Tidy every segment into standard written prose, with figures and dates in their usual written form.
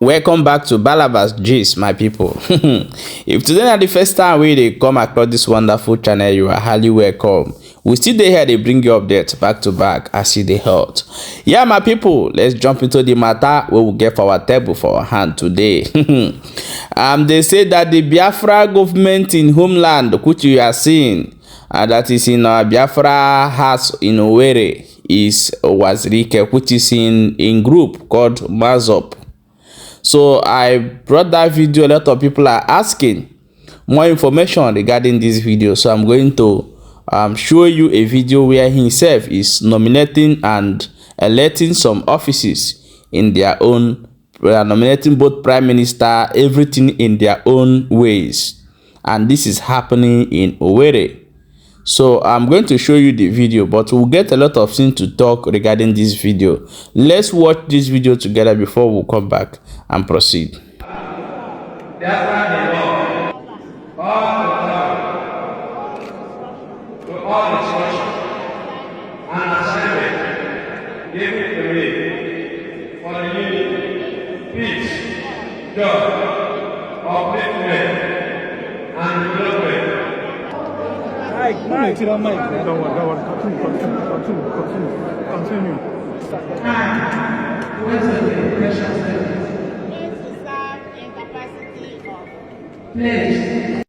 Welcome back to Balabas Gist, my people. If today is the first time we come across this wonderful channel, you are highly welcome. We still dey here, they bring you updates back to back as you dey hot. Yeah, my people, let's jump into the matter we will get for our table for our hand today. They say that the Biafra government in homeland, which you are seeing, that is in our Biafra house in Owerri, is Uwazuruike, which is in group called Mazop. So I brought that video. A lot of people are asking more information regarding this video, so I'm going to show you a video where himself is nominating and electing some offices in their own, nominating both prime minister, everything in their own ways, and this is happening in Owerri. So I'm going to show you the video, but we'll get a lot of things to talk regarding this video. Let's watch this video together before we come back and proceed. Mike, don't worry. Continue. What is the pressure to serve in capacity of place?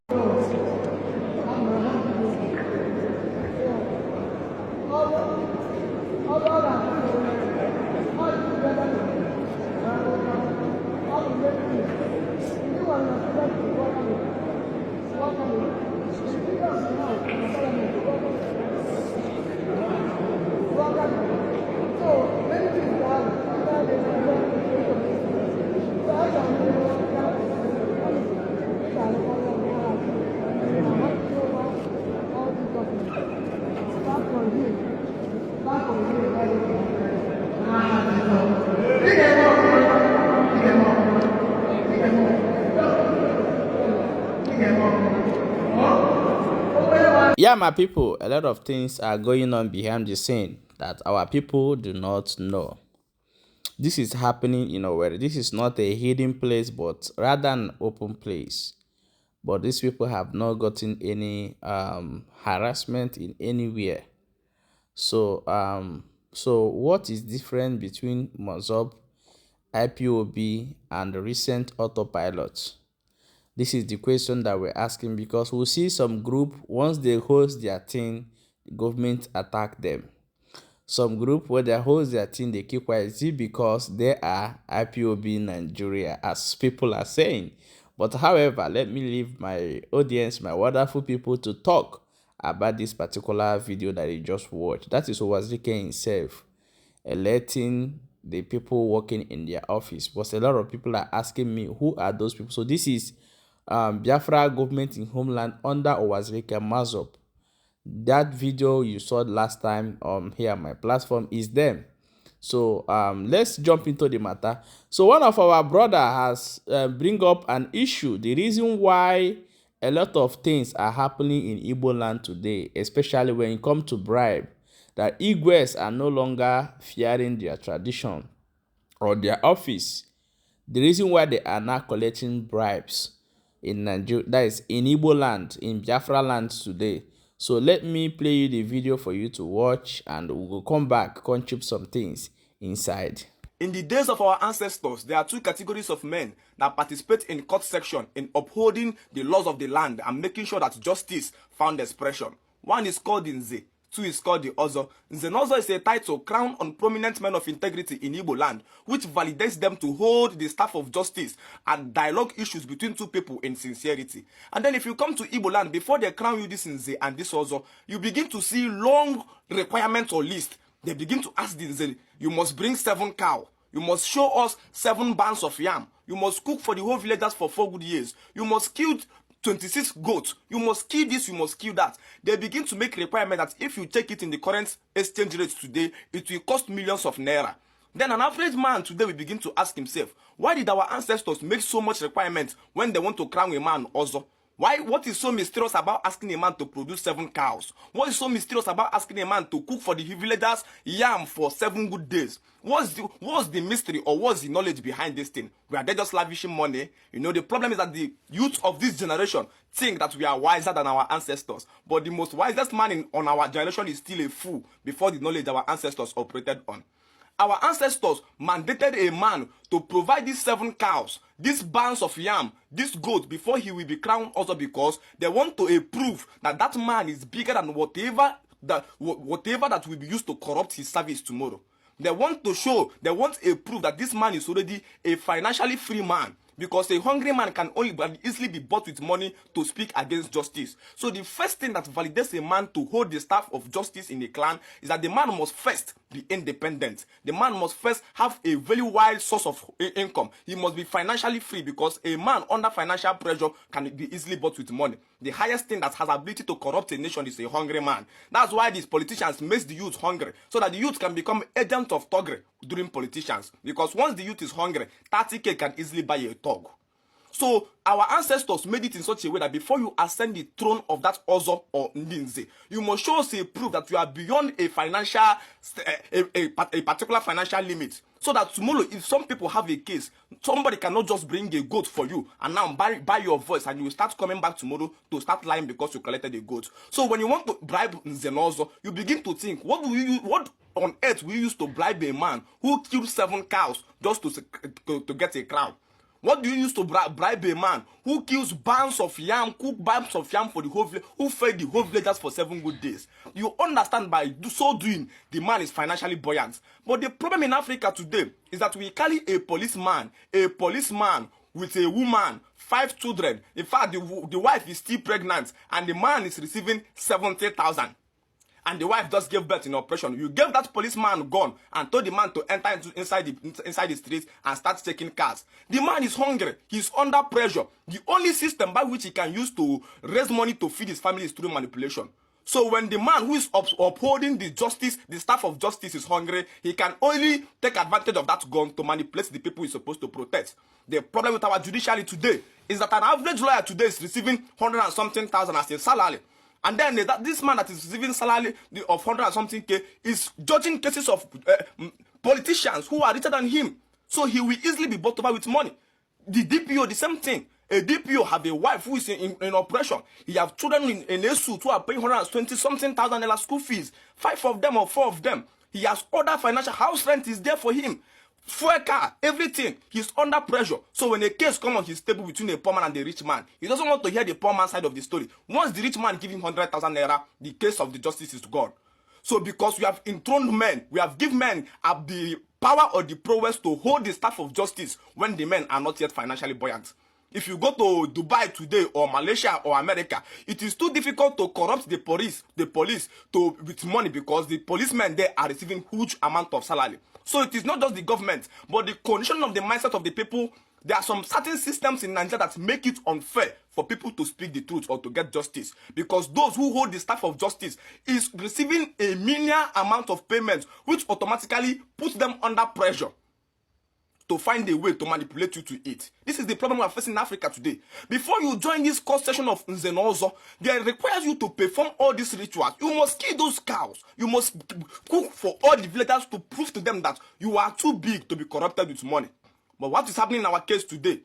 Yeah, my people, a lot of things are going on behind the scene that our people do not know. This is happening in Owerri. This is not a hidden place, but rather an open place. But these people have not gotten any harassment in anywhere. So what is different between Mazop, IPOB, and the recent autopilot? This is the question that we're asking, because we'll see some group, once they host their thing, the government attack them. Some group, where they host their thing, they keep quiet. Is it because they are IPOB Nigeria, as people are saying? But however, let me leave my audience, my wonderful people, to talk about this particular video that you just watched. That is Uwazuruike himself electing the people working in their office. But a lot of people are asking me, who are those people? So this is Biafra government in homeland under Uwazuruike Mazop. That video you saw last time here on my platform is them. So let's jump into the matter. So one of our brother has bring up an issue, the reason why a lot of things are happening in Igbo land today, especially when it comes to bribe, that Igwes are no longer fearing their tradition or their office. The reason why they are now collecting bribes in Nigeria, that is in Igbo land, in BiafraLand today. So let me play you the video for you to watch, and we will come back, contribute some things inside. In the days of our ancestors, there are two categories of men that participate in court section in upholding the laws of the land and making sure that justice found expression. One is called Nze, two is called the Ozo. Nze is a title crowned on prominent men of integrity in Igbo land, which validates them to hold the staff of justice and dialogue issues between two people in sincerity. And then if you come to Igbo land, before they crown you this Nze and this Ozo, you begin to see long requirements or list. They begin to ask the Nze, you must bring 7 cows. You must show us 7 bands of yam. You must cook for the whole villagers for 4 good years. You must kill 26 goats. You must kill this, you must kill that. They begin to make requirement that if you take it in the current exchange rate today, it will cost millions of naira. Then an average man today will begin to ask himself, why did our ancestors make so much requirement when they want to crown a man also? Why? What is so mysterious about asking a man to produce 7 cows? What is so mysterious about asking a man to cook for the villagers yam for 7 good days? What's the mystery or what's the knowledge behind this thing? We are there just lavishing money. You know, the problem is that the youth of this generation think that we are wiser than our ancestors. But the most wisest man on our generation is still a fool before the knowledge our ancestors operated on. Our ancestors mandated a man to provide these 7 cows, these bands of yam, this goat before he will be crowned, also because they want to prove that that man is bigger than whatever that will be used to corrupt his service tomorrow. They want to show, they want a proof that this man is already a financially free man. Because a hungry man can only easily be bought with money to speak against justice. So the first thing that validates a man to hold the staff of justice in a clan is that the man must first be independent. The man must first have a very wide source of income. He must be financially free, because a man under financial pressure can be easily bought with money. The highest thing that has ability to corrupt a nation is a hungry man. That's why these politicians make the youth hungry, so that the youth can become agents of thuggery during politicians. Because once the youth is hungry, 30k can easily buy a thug. So our ancestors made it in such a way that before you ascend the throne of that Ozo or Ndinze, you must show us a proof that you are beyond a financial, a particular financial limit. So that tomorrow, if some people have a case, somebody cannot just bring a goat for you and now buy your voice, and you will start coming back tomorrow to start lying because you collected a goat. So when you want to bribe Nzenozo, you begin to think, what on earth will you use to bribe a man who killed 7 cows just to get a crown? What do you use to bribe a man who kills bands of yam, cook bands of yam for the whole village, who fed the whole villagers for 7 good days? You understand, by so doing, the man is financially buoyant. But the problem in Africa today is that we carry a policeman with a woman, 5 children. In fact, the wife is still pregnant, and the man is receiving 70,000. And the wife just gave birth in operation. You gave that policeman a gun and told the man to enter inside the streets and start taking cars. The man is hungry. He's under pressure. The only system by which he can use to raise money to feed his family is through manipulation. So when the man who is upholding the justice, the staff of justice, is hungry, he can only take advantage of that gun to manipulate the people he's supposed to protect. The problem with our judiciary today is that an average lawyer today is receiving 100 and something thousand as a salary. And then this man that is receiving salary of 100 and something K is judging cases of politicians who are richer than him. So he will easily be bought over with money. The DPO, the same thing. A DPO have a wife who is in operation. He have children in a suit who are paying 120 something thousand school fees. 5 of them or 4 of them. He has other financial house rent is there for him. Fuel car, everything. He's under pressure. So when a case comes on his table between a poor man and a rich man, he doesn't want to hear the poor man's side of the story. Once the rich man gives him 100,000 naira, the case of the justice is gone. So because we have enthroned men, we have given men the power or the prowess to hold the staff of justice when the men are not yet financially buoyant. If you go to Dubai today or Malaysia or America, it is too difficult to corrupt the police with money, because the policemen there are receiving huge amount of salary. So it is not just the government, but the condition of the mindset of the people. There are some certain systems in Nigeria that make it unfair for people to speak the truth or to get justice, because those who hold the staff of justice is receiving a menial amount of payment, which automatically puts them under pressure to find a way to manipulate you to it. This is the problem we are facing in Africa today. Before you join this court session of Nzenozo, they requires you to perform all these rituals. You must kill those cows. You must cook for all the villagers to prove to them that you are too big to be corrupted with money. But what is happening in our case today?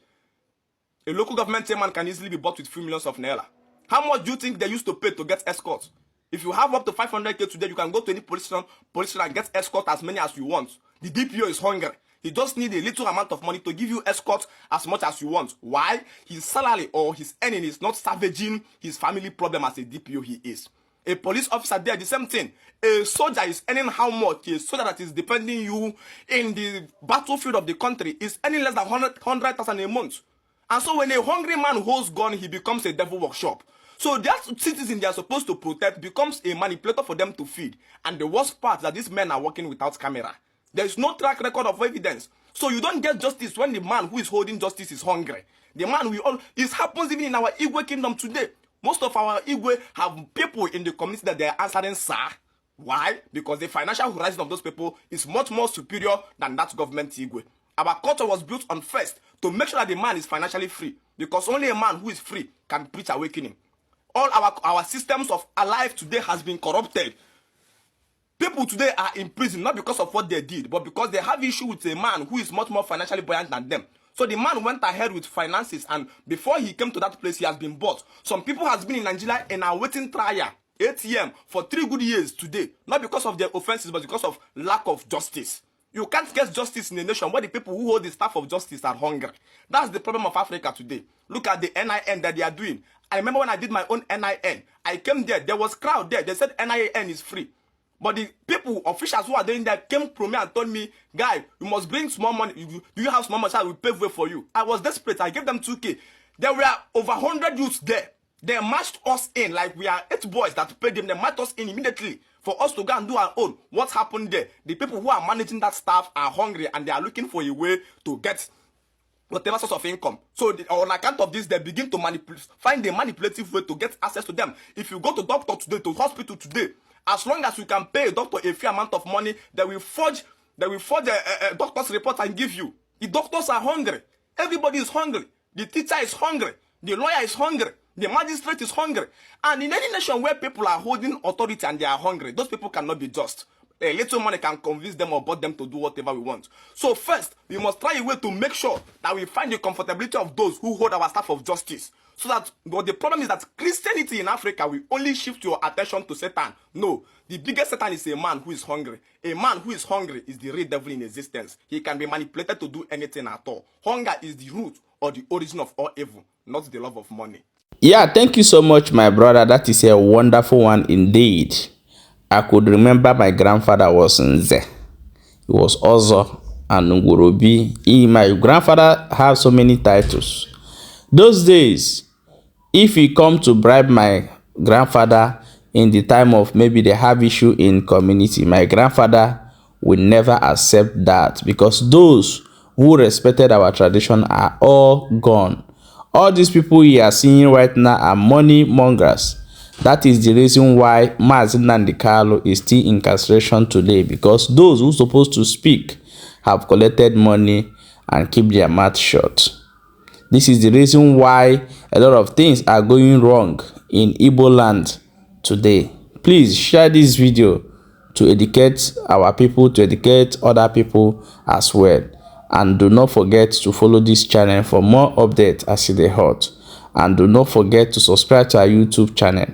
A local government chairman can easily be bought with few millions of naira. How much do you think they used to pay to get escorts? If you have up to 500k today, you can go to any police station and get escort as many as you want. The DPO is hungry. He just needs a little amount of money to give you escort as much as you want. Why? His salary or his earning is not savaging his family problem as a DPO he is. A police officer there, the same thing. A soldier is earning how much? A soldier that is defending you in the battlefield of the country is earning less than 100,000 a month. And so when a hungry man holds gun, he becomes a devil workshop. So that citizen they are supposed to protect becomes a manipulator for them to feed. And the worst part is that these men are working without camera. There is no track record of evidence. So you don't get justice when the man who is holding justice is hungry. The man it happens even in our Igwe kingdom today. Most of our Igwe have people in the community that they are answering sir. Why? Because the financial horizon of those people is much more superior than that government Igwe. Our culture was built on first to make sure that the man is financially free, because only a man who is free can preach awakening. All our systems of life today has been corrupted. People today are in prison not because of what they did, but because they have issue with a man who is much more financially buoyant than them. So the man went ahead with finances, and before he came to that place, he has been bought. Some people has been in Nigeria and are waiting trial, ATM, for 3 good years today, not because of their offenses, but because of lack of justice. You can't get justice in a nation where the people who hold the staff of justice are hungry. That's the problem of Africa today. Look at the NIN that they are doing. I remember when I did my own NIN, I came there was crowd there. They said NIN is free. But the people, officials who are doing that, came to me and told me, guy, you must bring small money. Do you have small money? So I will pave way for you. I was desperate. I gave them 2K. There were over 100 youths there. They marched us in like we are 8 boys that paid them. They marched us in immediately for us to go and do our own. What happened there? The people who are managing that staff are hungry and they are looking for a way to get whatever source of income. So on account of this, they begin to find a manipulative way to get access to them. If you go to doctor today, to hospital today, as long as you can pay a doctor a fair amount of money, they will forge a doctor's report and give you. The doctors are hungry. Everybody is hungry. The teacher is hungry. The lawyer is hungry. The magistrate is hungry. And in any nation where people are holding authority and they are hungry, those people cannot be just. A little money can convince them or bought them to do whatever we want. So first, we must try a way to make sure that we find the comfortability of those who hold our staff of justice. So that, but the problem is that Christianity in Africa will only shift your attention to Satan. No, the biggest Satan is a man who is hungry. A man who is hungry is the real devil in existence. He can be manipulated to do anything at all. Hunger is the root or the origin of all evil, not the love of money. Yeah, thank you so much, my brother. That is a wonderful one indeed. I could remember my grandfather was Nze. He was Ozo and Ngurobi. My grandfather has so many titles. Those days, if you come to bribe my grandfather in the time of maybe they have issue in community, my grandfather will never accept that, because those who respected our tradition are all gone. All these people you are seeing right now are money mongers. That is the reason why Mazi Nnamdi Kanu is still in incarceration today, because those who are supposed to speak have collected money and keep their mouth shut. This is the reason why a lot of things are going wrong in Igbo land today. Please share this video to educate our people, to educate other people as well. And do not forget to follow this channel for more updates as it is hot. And do not forget to subscribe to our YouTube channel.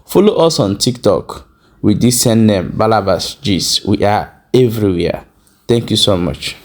Follow us on TikTok with this same name, Balabas G's. We are everywhere. Thank you so much.